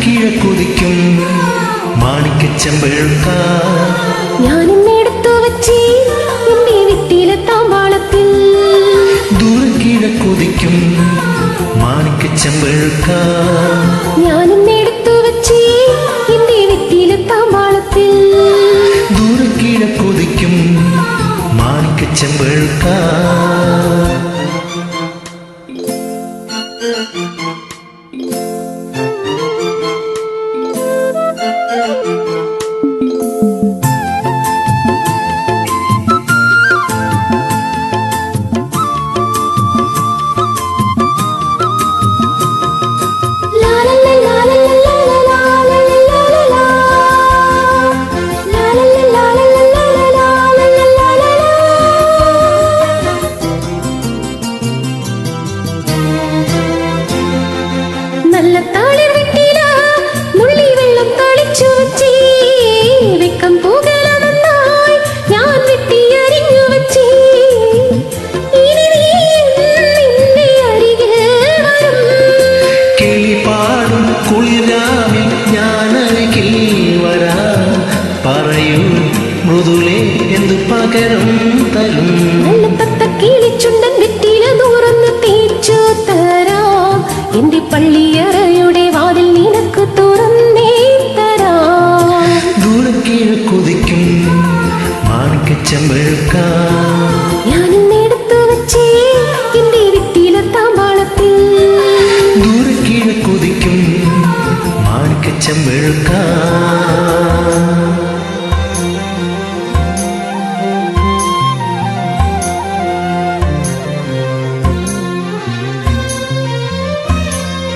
കിഴക്കുതിക്കും മാണിക്കച്ചമ്പഴുക്ക ഞാനിന്നെടുത്തു വച്ചേ എന്റെ വീട്ടിലെ താമ്പാളത്തിൽ. ദൂരം കിഴക്കുതിക്കും മാണിക്കച്ചമ്പഴുക്ക ഞാനിന്നെടുത്തു വച്ചേ എന്റെ വീട്ടിലെ താമ്പാളത്തിൽ. ദൂരം കിഴക്കുതിക്കും മാണിക്കച്ചമ്പഴുക്ക നല്ല താളിർ വെട്ടില മുള്ളി വെള്ളം തളിച്ചു വച്ചേ. വെക്കം പൂകല നന്നായി ഞാൻ വെട്ടി അരിഞ്ഞു വച്ചേ. ഇനി നീ നിന്റെ അരികിൽ വരും. കിളിപാടും കുളിരാവിൽ ഞാനരികിൽ വരാം. പറയൂ മൃദുലേ എന്തു പകരം തരും. നല്ല തത്ത കിളിച്ചുണ്ടൻ വെറ്റില നൂറൊന്ന് തേച്ചു തരാം. എന്റെ പള്ളിയറയുടെ വാതിൽ നിനക്ക് തുറന്നേ തരാം. ദൂരം കിഴക്കുതിക്കും മാണിക്കച്ചമ്പഴുക്ക ഞാനിന്നെടുത്തു വച്ചേ എന്റെ വീട്ടിലെ താമ്പാളത്തിൽ. ദൂരം കിഴക്കുതിക്കും മാണിക്കച്ചമ്പഴുക്ക